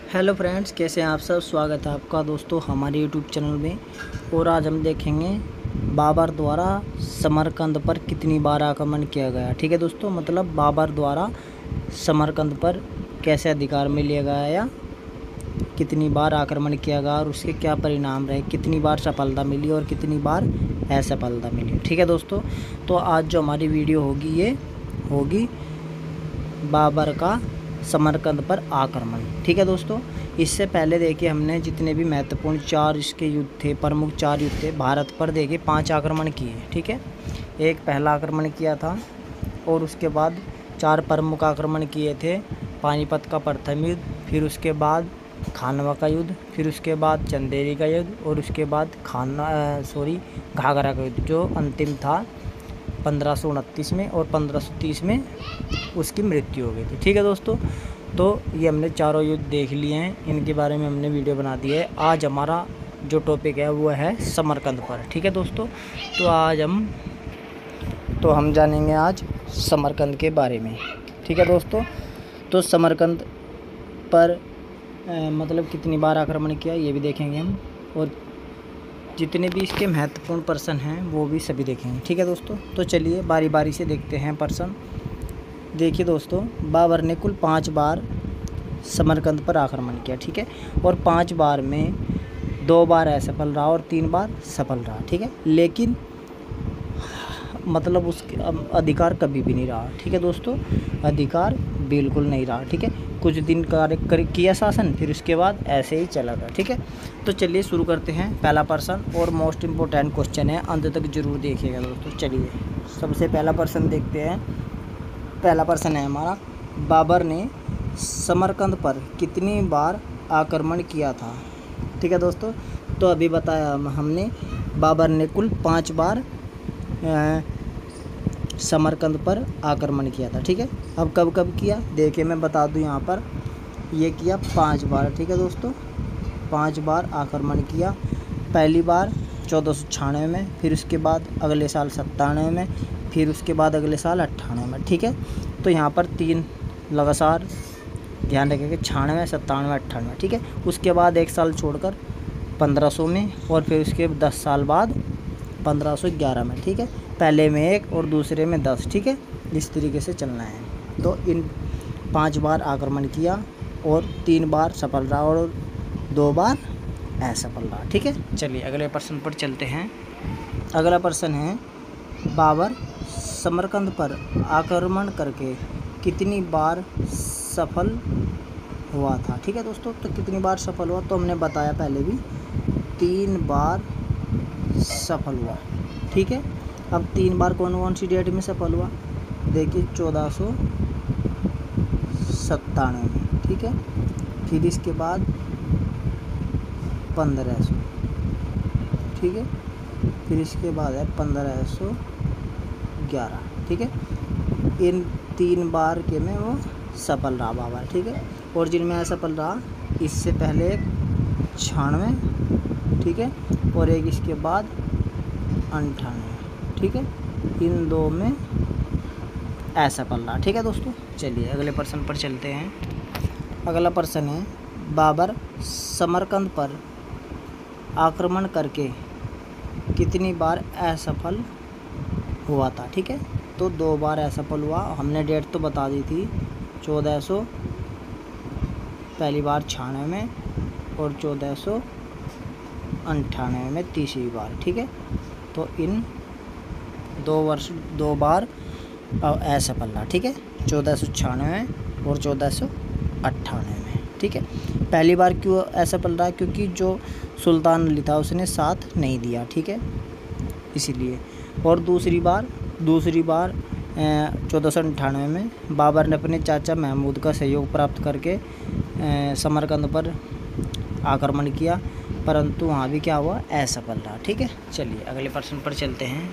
Hello friends, कैसे हैं आप सब। स्वागत है आपका दोस्तों हमारे यूट्यूब चैनल में। और आज हम देखेंगे बाबर द्वारा समरकंद पर कितनी बार आक्रमण किया गया। ठीक है दोस्तों, मतलब बाबर द्वारा समरकंद पर कैसे अधिकार में लिया गया या कितनी बार आक्रमण किया गया और उसके क्या परिणाम रहे, कितनी बार सफलता मिली और कितनी बार असफलता मिली। ठीक है दोस्तों, तो आज जो हमारी वीडियो होगी ये होगी बाबर का समरकंद पर आक्रमण। ठीक है दोस्तों, इससे पहले देखिए हमने जितने भी महत्वपूर्ण चार इसके युद्ध थे, प्रमुख चार युद्ध थे भारत पर, देखिए 5 आक्रमण किए। ठीक है, एक पहला आक्रमण किया था और उसके बाद 4 प्रमुख आक्रमण किए थे। पानीपत का प्रथम युद्ध, फिर उसके बाद खानवा का युद्ध, फिर उसके बाद चंदेरी का युद्ध और उसके बाद घाघरा का युद्ध जो अंतिम था 1529 में और 1530 में उसकी मृत्यु हो गई थी। ठीक है दोस्तों, तो ये हमने चारों युद्ध देख लिए हैं, इनके बारे में हमने वीडियो बना दी है। आज हमारा जो टॉपिक है वो है समरकंद पर। ठीक है दोस्तों, तो आज हम जानेंगे आज समरकंद के बारे में। ठीक है दोस्तों, तो समरकंद पर मतलब कितनी बार आक्रमण किया ये भी देखेंगे हम, और जितने भी इसके महत्वपूर्ण पर्सन हैं वो भी सभी देखेंगे। ठीक है दोस्तों, तो चलिए बारी बारी से देखते हैं पर्सन। देखिए दोस्तों, बाबर ने कुल 5 बार समरकंद पर आक्रमण किया। ठीक है, और 5 बार में 2 बार असफल रहा और 3 बार सफल रहा। ठीक है, लेकिन मतलब उसके अधिकार कभी भी नहीं रहा। ठीक है दोस्तों, अधिकार बिल्कुल नहीं रहा। ठीक है, कुछ दिन कार्य किया शासन, फिर उसके बाद ऐसे ही चला गया। ठीक है, तो चलिए शुरू करते हैं। पहला पर्सन और मोस्ट इम्पोर्टेंट क्वेश्चन है, अंत तक जरूर देखिएगा दोस्तों। चलिए सबसे पहला पर्सन देखते हैं। पहला पर्सन है हमारा, बाबर ने समरकंद पर कितनी बार आक्रमण किया था। ठीक है दोस्तों, तो अभी बताया हमने बाबर ने कुल 5 बार समरकंद पर आक्रमण किया था। ठीक है, अब कब कब किया देखिए मैं बता दूं, यहाँ पर ये किया 5 बार। ठीक है दोस्तों, 5 बार आक्रमण किया। पहली बार 1496 में, फिर उसके बाद अगले साल 97 में, फिर उसके बाद अगले साल 98 में। ठीक है, तो यहाँ पर 3 लगातार ध्यान रखेंगे, 96, 97, 98। ठीक है, उसके बाद 1 साल छोड़कर 1500 में, और फिर उसके 10 साल बाद 1511 में। ठीक है, पहले में 1 और दूसरे में 10। ठीक है, इस तरीके से चलना है। तो इन 5 बार आक्रमण किया और 3 बार सफल रहा और 2 बार असफल रहा। ठीक है, चलिए अगले प्रश्न पर चलते हैं। अगला प्रश्न है, बाबर समरकंद पर आक्रमण करके कितनी बार सफल हुआ था। ठीक है दोस्तों, तो कितनी बार सफल हुआ तो हमने बताया पहले भी, 3 बार सफल हुआ। ठीक है, अब 3 बार कौन कौन सी डेट में सफल हुआ देखिए, 1497 में। ठीक है, फिर इसके बाद 1500। ठीक है, फिर इसके बाद है 1511। ठीक है, इन 3 बार के में वो सफल रहा बाबर। ठीक है, और जिनमें असफल रहा इससे पहले 96। ठीक है, और एक इसके बाद 98। ठीक है, इन 2 में असफल रहा। ठीक है दोस्तों, चलिए अगले प्रश्न पर चलते हैं। अगला प्रश्न है, बाबर समरकंद पर आक्रमण करके कितनी बार असफल हुआ था। ठीक है, तो 2 बार असफल हुआ। हमने डेट तो बता दी थी, 1400 पहली बार 96 में और 1498 में तीसरी बार। ठीक है, तो इन 2 बार असफल रहा। ठीक है, 1496 में और 1498 में। ठीक है, पहली बार क्यों असफल रहा, क्योंकि जो सुल्तान अली था उसने साथ नहीं दिया। ठीक है, इसीलिए। और दूसरी बार 1498 में बाबर ने अपने चाचा महमूद का सहयोग प्राप्त करके समरकंद पर आक्रमण किया, परंतु वहाँ भी क्या हुआ, असफल रहा। ठीक है, चलिए अगले प्रश्न पर चलते हैं।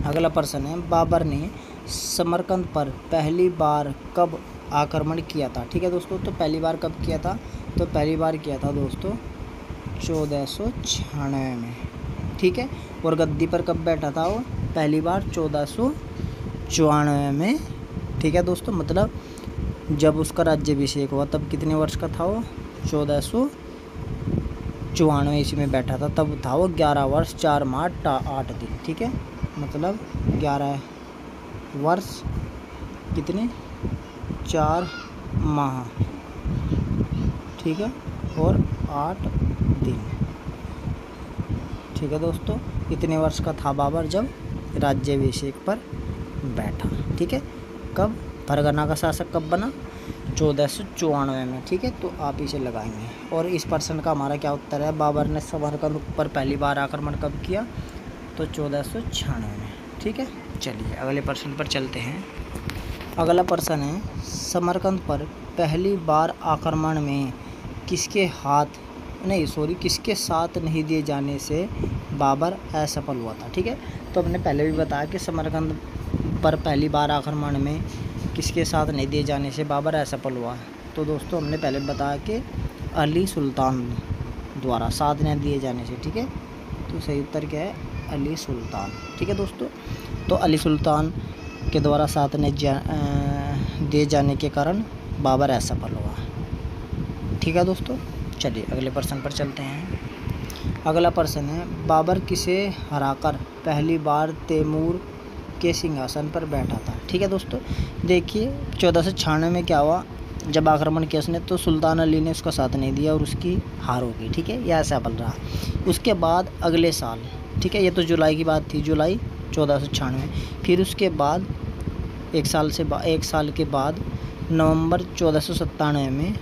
अगला प्रश्न है, बाबर ने समरकंद पर पहली बार कब आक्रमण किया था। ठीक है दोस्तों, तो पहली बार कब किया था, तो पहली बार किया था दोस्तों 1496 में। ठीक है, और गद्दी पर कब बैठा था वो, पहली बार 1494 में। ठीक है दोस्तों, मतलब जब उसका राज्याभिषेक हुआ तब कितने वर्ष का था वो, 1494 ईस्वी में बैठा था। तब था वो 11 वर्ष 4 माह 8 दिन। ठीक है, मतलब 11 वर्ष कितने 4 माह, ठीक है, और 8 दिन। ठीक है दोस्तों, इतने वर्ष का था बाबर जब राज्याभिषेक पर बैठा। ठीक है, कब फरगना का शासक कब बना 1494 में। ठीक है, तो आप इसे लगाएंगे। और इस प्रश्न का हमारा क्या उत्तर है, बाबर ने समरकंद पर पहली बार आक्रमण कब किया, तो 1496 में। ठीक है, चलिए अगले प्रश्न पर चलते हैं। अगला प्रश्न है, समरकंद पर पहली बार आक्रमण में किसके साथ नहीं दिए जाने से बाबर असफल हुआ था। ठीक है, तो हमने पहले भी बताया कि समरकंद पर पहली बार आक्रमण में किसके साथ नहीं दिए जाने से बाबर असफल हुआ। तो दोस्तों हमने पहले बताया कि अली सुल्तान द्वारा साथ न दिए जाने से। ठीक है, तो सही उत्तर क्या है, अली सुल्तान। ठीक है दोस्तों, तो अली सुल्तान के द्वारा साथ न दिए जाने के कारण बाबर असफल हुआ। ठीक है दोस्तों, चलिए अगले प्रश्न पर चलते हैं। अगला प्रश्न है, बाबर किसे हराकर पहली बार तैमूर के सिंहासन पर बैठा था। ठीक है दोस्तों, देखिए 1496 में क्या हुआ, जब आक्रमण किया उसने तो सुल्तान अली ने उसका साथ नहीं दिया और उसकी हार हो गई। ठीक है, यह असफल रहा। उसके बाद अगले साल, ठीक है, ये तो जुलाई की बात थी, जुलाई 1496। फिर उसके बाद एक साल के बाद नवंबर 1497 में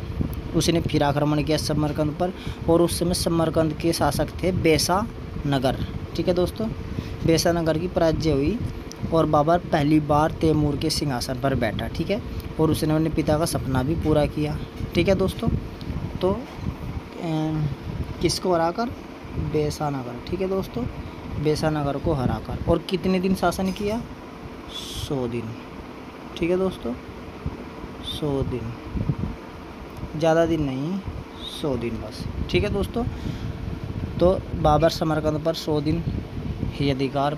उसने फिर आक्रमण किया समरकंद पर, और उस समय समरकंद के शासक थे बेसा नगर। ठीक है दोस्तों, बेसा नगर की पराजय हुई और बाबर पहली बार तैमूर के सिंहासन पर बैठा। ठीक है, और उसने अपने पिता का सपना भी पूरा किया। ठीक है दोस्तों, तो किसको हराकर, बेसा नगर। ठीक है दोस्तों, बेसा नगर को हराकर। और कितने दिन शासन किया, 100 दिन। ठीक है दोस्तों, 100 दिन, ज़्यादा दिन नहीं, 100 दिन बस। ठीक है दोस्तों, तो बाबर समरकंद पर 100 दिन ही अधिकार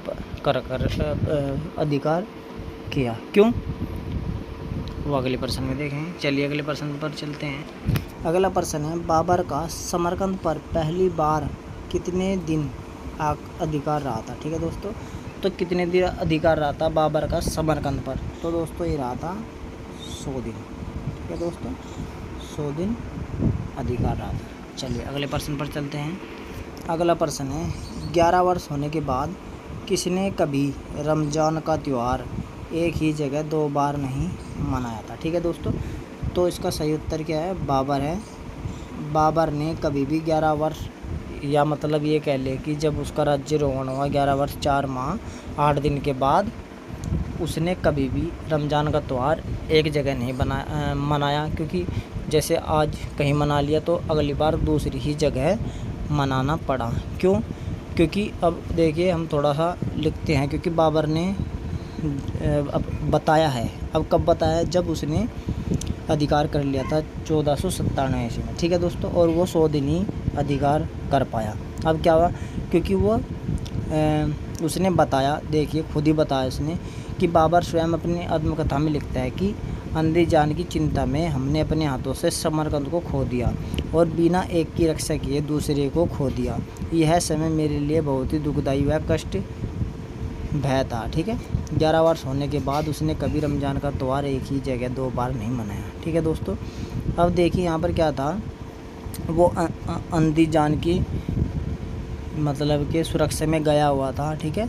किया। क्यों, वो अगले प्रश्न में देखें। चलिए अगले प्रश्न पर चलते हैं। अगला प्रश्न है, बाबर का समरकंद पर पहली बार कितने दिन अधिकार रहा था। ठीक है दोस्तों, तो कितने दिन अधिकार रहा था बाबर का समरकंद पर, तो दोस्तों ये रहा था 100 दिन। ठीक है दोस्तों, 100 दिन अधिकार रहा था। चलिए अगले प्रश्न पर चलते हैं। अगला प्रश्न है, 11 वर्ष होने के बाद किसने कभी रमज़ान का त्यौहार एक ही जगह 2 बार नहीं मनाया था। ठीक है दोस्तों, तो इसका सही उत्तर क्या है, बाबर है। बाबर ने कभी भी 11 वर्ष, या मतलब ये कह ले कि जब उसका राज्यारोहण हुआ 11 वर्ष 4 माह 8 दिन के बाद, उसने कभी भी रमज़ान का त्यौहार एक जगह नहीं मनाया। क्योंकि जैसे आज कहीं मना लिया तो अगली बार दूसरी ही जगह मनाना पड़ा। क्यों, क्योंकि अब देखिए हम थोड़ा सा लिखते हैं, क्योंकि बाबर ने अब बताया है। अब कब बताया, जब उसने अधिकार कर लिया था 1497 ईस्वी में। ठीक है दोस्तों, और वो 100 दिन ही अधिकार कर पाया। अब क्या हुआ, क्योंकि वो उसने बताया, देखिए खुद ही बताया उसने कि बाबर स्वयं अपनी आत्मकथा में लिखता है कि अंधी जान की चिंता में हमने अपने हाथों से समरकंद को खो दिया और बिना एक की रक्षा किए दूसरे को खो दिया। यह समय मेरे लिए बहुत ही दुखदायी व कष्ट भय था। ठीक है, 11 वर्ष होने के बाद उसने कभी रमज़ान का त्यौहार एक ही जगह 2 बार नहीं मनाया। ठीक है दोस्तों, अब देखिए यहाँ पर क्या था, वो अंधी जान की मतलब कि सुरक्षा में गया हुआ था। ठीक है,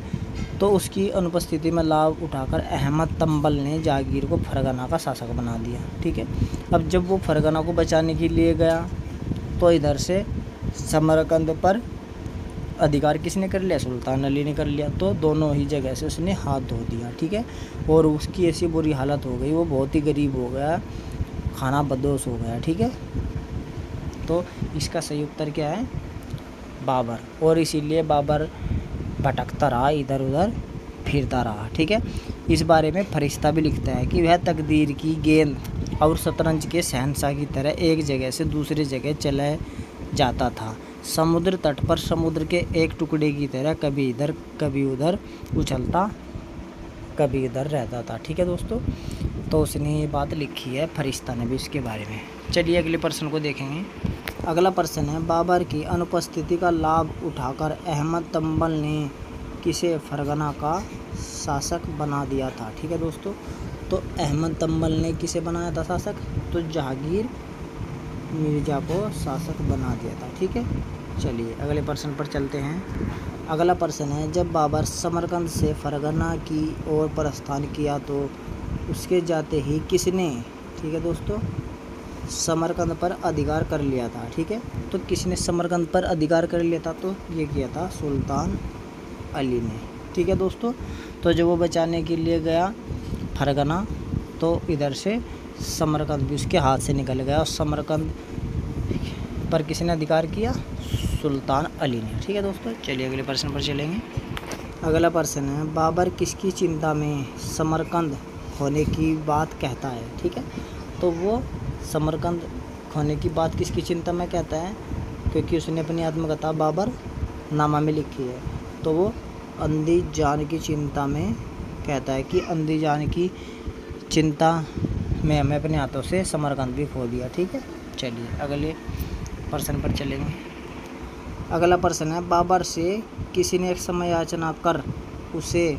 तो उसकी अनुपस्थिति में लाभ उठाकर अहमद तंबल ने जागीर को फरगना का शासक बना दिया। ठीक है, अब जब वो फरगना को बचाने के लिए गया तो इधर से समरकंद पर अधिकार किसने कर लिया, सुल्तान अली ने कर लिया। तो दोनों ही जगह से उसने हाथ धो दिया। ठीक है, और उसकी ऐसी बुरी हालत हो गई, वो बहुत ही गरीब हो गया, खाना बदोश हो गया। ठीक है, तो इसका सही उत्तर क्या है, बाबर। और इसीलिए बाबर भटकता रहा, इधर उधर फिरता रहा। ठीक है, इस बारे में फरिश्ता भी लिखता है कि वह तकदीर की गेंद और शतरंज के शहंशाह की तरह एक जगह से दूसरी जगह चला जाता था। समुद्र तट पर समुद्र के एक टुकड़े की तरह कभी इधर कभी उधर उछलता, कभी इधर रहता था। ठीक है दोस्तों, तो उसने ये बात लिखी है फरिश्ता ने भी इसके बारे में। चलिए अगले प्रश्न को देखेंगे। अगला प्रश्न है, बाबर की अनुपस्थिति का लाभ उठाकर अहमद तंबल ने किसे फरगना का शासक बना दिया था। ठीक है दोस्तों, तो अहमद तंबल ने किसे बनाया था शासक, तो जहांगीर मिर्ज़ा को शासक बना दिया था। ठीक है, चलिए अगले प्रश्न पर चलते हैं। अगला प्रश्न है, जब बाबर समरकंद से फरगना की ओर प्रस्थान किया तो उसके जाते ही किसने, ठीक है दोस्तों, समरकंद पर अधिकार कर लिया था। ठीक है, तो किसने समरकंद पर अधिकार कर लिया था, तो ये किया था सुल्तान अली ने। ठीक है दोस्तों, तो जब वो बचाने के लिए गया फरगना तो इधर से समरकंद भी उसके हाथ से निकल गया और समरकंद पर किसने अधिकार किया, सुल्तान अली ने। ठीक है दोस्तों, चलिए अगले प्रश्न पर चलेंगे। अगला प्रश्न है, बाबर किसकी चिंता में समरकंद होने की बात कहता है। ठीक है, तो वो समरकंद होने की बात किसकी चिंता में कहता है, क्योंकि उसने अपनी आत्मकथा बाबर नामा में लिखी है, तो वो अंधी जान की चिंता में कहता है कि अंधी जान की चिंता में हमें अपने हाथों से समरकंद भी खो दिया। ठीक है, चलिए अगले प्रश्न पर चलेंगे। अगला प्रश्न है, बाबर से किसी ने एक समय याचना कर उसे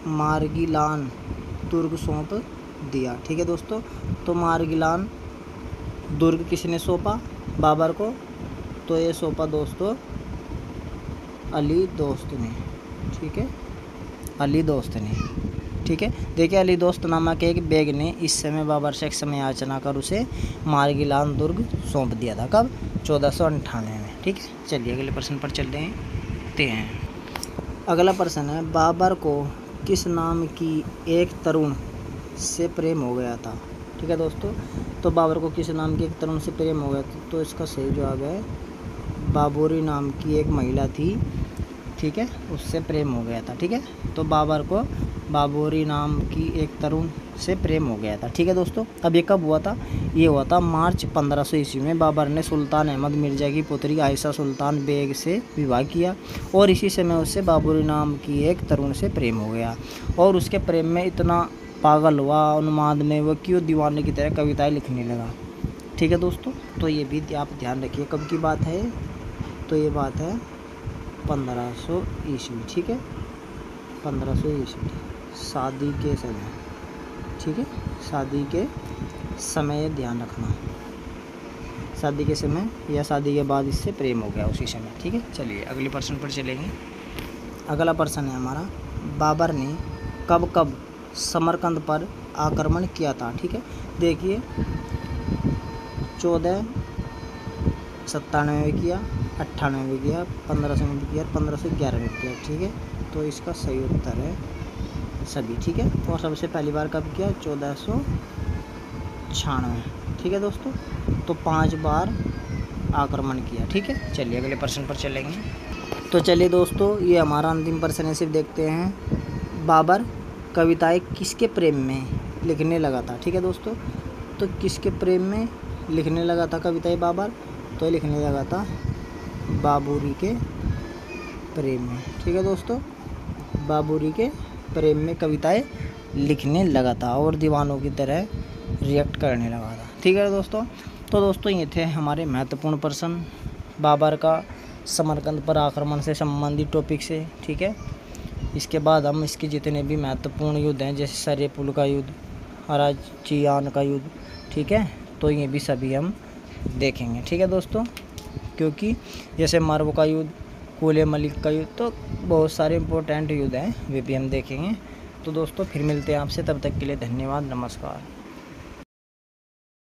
मार्गिलान दुर्ग सौंप दिया। ठीक है दोस्तों, तो मार्गिलान दुर्ग किसने सौंपा बाबर को, तो ये सौंपा दोस्तों अली दोस्त ने। ठीक है, अली दोस्त ने। ठीक है, देखिए अली दोस्त नामक एक बेग ने इस समय बाबर से एक समय याचना कर उसे मार्गिलान दुर्ग सौंप दिया था। कब, 1498 में। ठीक है, चलिए अगले प्रश्न पर चलते हैं। अगला प्रश्न है, बाबर को किस नाम की एक तरुण से प्रेम हो गया था। ठीक है दोस्तों, तो बाबर को किस नाम की एक तरुण से प्रेम हो गया था, तो इसका सही जवाब है बाबूरी नाम की एक महिला थी। ठीक है, उससे प्रेम हो गया था। ठीक है, तो बाबर को बाबूरी नाम की एक तरुण से प्रेम हो गया था। ठीक है दोस्तों, अब ये कब हुआ था, ये हुआ था मार्च 1500 ईस्वी में। बाबर ने सुल्तान अहमद मिर्ज़ा की पुत्री आयशा सुल्तान बेग से विवाह किया और इसी समय उससे बाबूरी नाम की एक तरुण से प्रेम हो गया और उसके प्रेम में इतना पागल हुआ उन्माद में वो क्यों दीवाने की तरह कविताएं लिखने लगा। ठीक है दोस्तों, तो ये भी आप ध्यान रखिए कब की बात है, तो ये बात है 1500 ईस्वी। ठीक है, 1500 ईस्वी शादी के समय। ठीक है, शादी के समय ध्यान रखना, शादी के समय या शादी के बाद इससे प्रेम हो गया उसी समय। ठीक है, चलिए अगले प्रश्न पर चलेंगे। अगला प्रश्न है हमारा, बाबर ने कब कब समरकंद पर आक्रमण किया था। ठीक है, देखिए 1497 में किया, 98 में किया, 1500 में किया, 1511 में किया। ठीक है, तो इसका सही उत्तर है सभी। ठीक है, और सबसे पहली बार कब किया, 1496। ठीक है दोस्तों, तो 5 बार आक्रमण किया। ठीक है, चलिए अगले प्रश्न पर चलेंगे। तो चलिए दोस्तों, ये हमारा अंतिम प्रश्न है, सिर्फ देखते हैं बाबर कविताएं किसके प्रेम में लिखने लगा था। ठीक है दोस्तों, तो किसके प्रेम में लिखने लगा था कविताएं बाबर, तो लिखने लगा था बाबूरी के प्रेम में। ठीक है दोस्तों, बाबूरी के प्रेम में कविताएं लिखने लगा था और दीवानों की तरह रिएक्ट करने लगा था। ठीक है दोस्तों, तो दोस्तों ये थे हमारे महत्वपूर्ण प्रश्न बाबर का समरकंद पर आक्रमण से संबंधित टॉपिक से। ठीक है, इसके बाद हम इसके जितने भी महत्वपूर्ण युद्ध हैं जैसे सरेपुल का युद्ध, हराचियान का युद्ध, ठीक है, तो ये भी सभी हम देखेंगे। ठीक है दोस्तों, क्योंकि जैसे मरव का युद्ध, कुले मलिक का युद्ध, तो बहुत सारे इंपॉर्टेंट युद्ध हैं वे भी हम देखेंगे। तो दोस्तों फिर मिलते हैं आपसे, तब तक के लिए धन्यवाद, नमस्कार।